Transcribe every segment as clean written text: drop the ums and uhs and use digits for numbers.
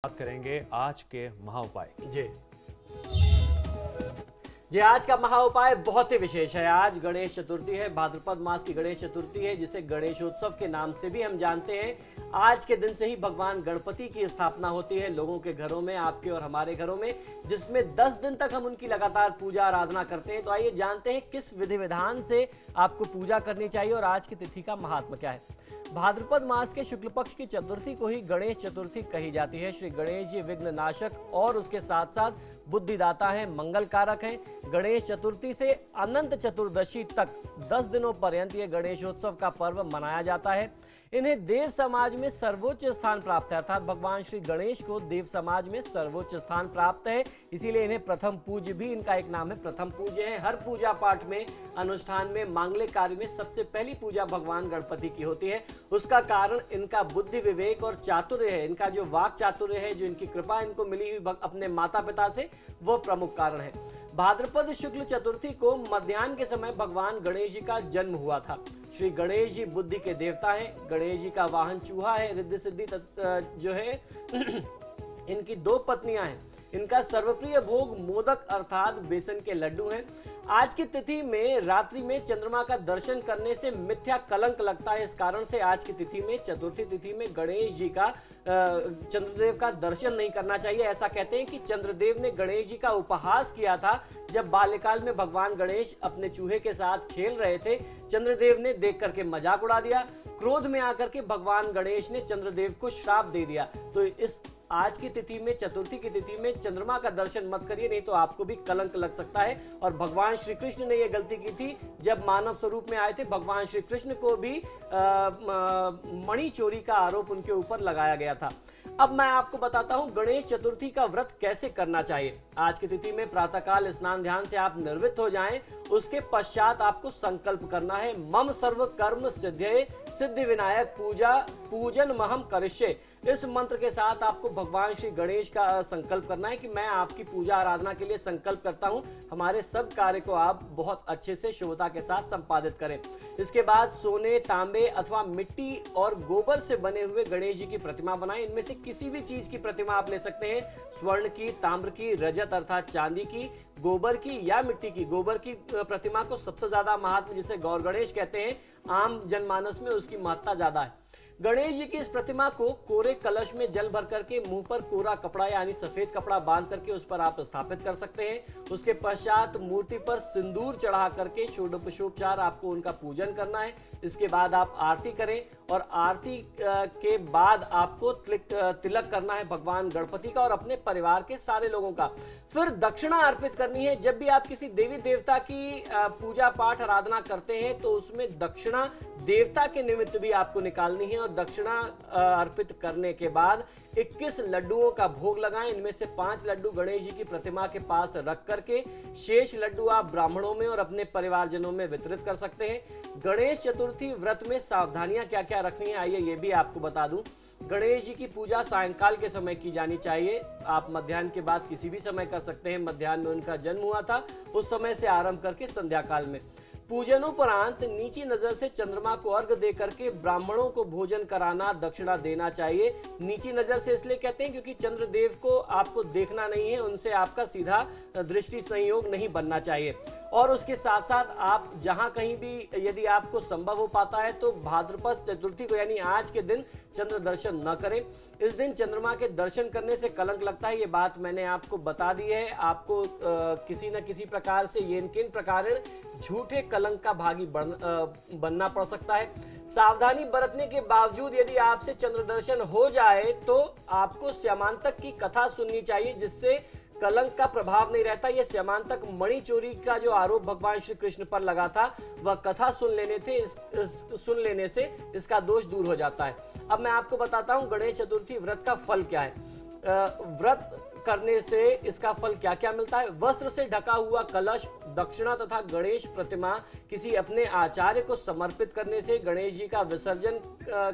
बात करेंगे आज के महाउपाय जी जी। आज का महाउपाय बहुत ही विशेष है। आज गणेश चतुर्थी है, भाद्रपद मास की गणेश चतुर्थी है, जिसे गणेशोत्सव के नाम से भी हम जानते हैं। आज के दिन से ही भगवान गणपति की स्थापना होती है लोगों के घरों में, आपके और हमारे घरों में, जिसमें 10 दिन तक हम उनकी लगातार पूजा आराधना करते हैं। तो आइए जानते हैं किस विधि विधान से आपको पूजा करनी चाहिए और आज की तिथि का महात्मा क्या है। भाद्रपद मास के शुक्ल पक्ष की चतुर्थी को ही गणेश चतुर्थी कही जाती है। श्री गणेश जी विघ्न नाशक और उसके साथ साथ बुद्धिदाता हैं, मंगल कारक हैं। गणेश चतुर्थी से अनंत चतुर्दशी तक 10 दिनों पर्यंत ये गणेशोत्सव का पर्व मनाया जाता है। इन्हें देव समाज में सर्वोच्च स्थान प्राप्त है, अर्थात भगवान श्री गणेश को देव समाज में सर्वोच्च स्थान प्राप्त है, इसीलिए इन्हें प्रथम पूज्य भी इनका एक नाम है, प्रथम पूज्य है। हर पूजा पाठ में, अनुष्ठान में, मांगलिक कार्य में सबसे पहली पूजा भगवान गणपति की होती है। उसका कारण इनका बुद्धि विवेक और चातुर्य है, इनका जो वाक चातुर्य है, जो इनकी कृपा इनको मिली हुई अपने माता पिता से, वो प्रमुख कारण है। भाद्रपद शुक्ल चतुर्थी को मध्याह्न के समय भगवान गणेश जी का जन्म हुआ था। श्री गणेश जी बुद्धि के देवता हैं। गणेश जी का वाहन चूहा है। रिद्धि सिद्धि जो है इनकी 2 पत्नियां हैं। इनका सर्वप्रिय भोग मोदक अर्थात बेसन के लड्डू हैं। आज की तिथि में रात्रि में चंद्रमा का दर्शन करने से मिथ्या कलंक लगता है। इस कारण से आज की तिथि में, चतुर्थी तिथि में, गणेश जी का चंद्रदेव का दर्शन नहीं करना चाहिए। ऐसा कहते हैं कि चंद्रदेव ने गणेश जी का उपहास किया था। जब बाल्यकाल में भगवान गणेश अपने चूहे के साथ खेल रहे थे, चंद्रदेव ने देख करके मजाक उड़ा दिया। क्रोध में आकर के भगवान गणेश ने चंद्रदेव को श्राप दे दिया। तो इस आज की तिथि में, चतुर्थी की तिथि में चंद्रमा का दर्शन मत करिए, नहीं तो आपको भी कलंक लग सकता है। और भगवान श्री कृष्ण ने यह गलती की थी जब मानव स्वरूप में आए थे। भगवान श्री कृष्ण को भी मणि चोरी का आरोप उनके ऊपर लगाया गया था। अब मैं आपको बताता हूं गणेश चतुर्थी का व्रत कैसे करना चाहिए। आज की तिथि में प्रातःकाल स्नान ध्यान से आप निर्वृत्त हो जाएं। उसके पश्चात आपको संकल्प करना है, मम सर्व कर्म सिद्धये सिद्धि विनायक पूजा पूजन महम करिष्ये। इस मंत्र के साथ आपको भगवान श्री गणेश का संकल्प करना है कि मैं आपकी पूजा आराधना के लिए संकल्प करता हूं। हमारे सब कार्य को आप बहुत अच्छे से शुभता के साथ संपादित करें। इसके बाद सोने, तांबे अथवा मिट्टी और गोबर से बने हुए गणेश जी की प्रतिमा बनाएं। इनमें से किसी भी चीज की प्रतिमा आप ले सकते हैं, स्वर्ण की, ताम्र की, रजत अर्थात चांदी की, गोबर की या मिट्टी की। गोबर की प्रतिमा को सबसे ज्यादा महत्व, जिसे गौर गणेश कहते हैं, आम जनमानस में उसकी महत्ता ज्यादा है। गणेश जी की इस प्रतिमा को कोरे कलश में जल भर करके मुंह पर कोरा कपड़ा यानी सफेद कपड़ा बांध करके उस पर आप स्थापित कर सकते हैं। उसके पश्चात मूर्ति पर सिंदूर चढ़ा करके षोडशोपचार आपको उनका पूजन करना है। इसके बाद आप आरती करें और आरती के बाद आपको तिलक करना है भगवान गणपति का और अपने परिवार के सारे लोगों का। फिर दक्षिणा अर्पित करनी है। जब भी आप किसी देवी देवता की पूजा पाठ आराधना करते हैं तो उसमें दक्षिणा देवता के निमित्त भी आपको निकालनी है। और दक्षिणा अर्पित करने के बाद 21 लड्डुओं का भोग लगाएं। इनमें से 5 लड्डू गणेश जी की प्रतिमा के पास रख करके शेष लड्डू आप ब्राह्मणों में और अपने परिवारजनों में वितरित कर सकते हैं। गणेश चतुर्थी व्रत में सावधानियां क्या क्या रखनी है, आइए ये भी आपको बता दूं। गणेश जी की पूजा सायंकाल के समय की जानी चाहिए। आप मध्याह्न के बाद किसी भी समय कर सकते हैं। मध्याह्न में उनका जन्म हुआ था, उस समय से आरंभ करके संध्या काल में। पूजनोपरांत नीची नजर से चंद्रमा को अर्घ दे करके ब्राह्मणों को भोजन कराना, दक्षिणा देना चाहिए। नीची नजर से इसलिए कहते हैं क्योंकि चंद्रदेव को आपको देखना नहीं है, उनसे आपका सीधा दृष्टि संयोग नहीं बनना चाहिए। और उसके साथ साथ आप जहां कहीं भी यदि आपको संभव हो पाता है तो भाद्रपद चतुर्थी को यानी आज के दिन चंद्र दर्शन न करें। इस दिन चंद्रमा के दर्शन करने से कलंक लगता है, ये बात मैंने आपको बता दी है। आपको किसी न किसी प्रकार से ये किन प्रकार झूठे कलंक का भागी बनना पड़ सकता है। सावधानी बरतने के बावजूद यदि आपसे चंद्र दर्शन हो जाए तो आपको श्यामांतक की कथा सुननी चाहिए, जिससे कलंक का प्रभाव नहीं रहता। यह श्यामांतक मणि चोरी का जो आरोप भगवान श्री कृष्ण पर लगा था, वह कथा सुन लेने से इसका दोष दूर हो जाता है। अब मैं आपको बताता हूं गणेश चतुर्थी व्रत का फल क्या है। व्रत करने से इसका फल क्या क्या मिलता है। वस्त्र से ढका हुआ कलश, दक्षिणा तथा गणेश प्रतिमा किसी अपने आचार्य को समर्पित करने से गणेश जी का विसर्जन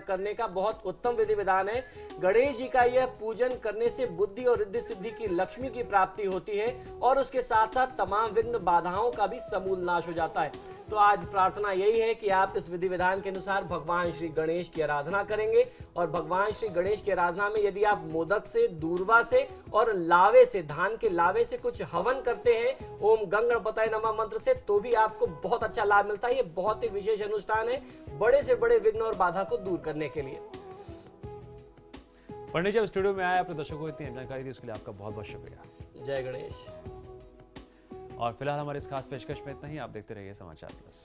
करने का बहुत उत्तम विधि विधान है। गणेश जी का यह पूजन करने से बुद्धि और रिद्धि सिद्धि की लक्ष्मी की प्राप्ति होती है और उसके साथ साथ तमाम विघ्न बाधाओं का भी समूल नाश हो जाता है। तो आज प्रार्थना यही है कि आप इस विधि विधान के अनुसार भगवान श्री गणेश की आराधना करेंगे। और भगवान श्री गणेश की आराधना में यदि आप मोदक से, दूर्वा से और लावे से, धान के लावे से कुछ हवन करते हैं ओम गंग गणपताय नमः मंत्र से, तो भी आपको बहुत अच्छा लाभ मिलता है। ये बहुत ही विशेष अनुष्ठान है बड़े से बड़े विघ्न और बाधा को दूर करने के लिए। पंडित जी, अब स्टूडियो में आए, अपने दर्शकों को इतनी जानकारी दी उसके लिए आपका बहुत बहुत शुक्रिया। जय गणेश। और फिलहाल हमारे इस खास पेशकश में इतना ही। आप देखते रहिए समाचार प्लस।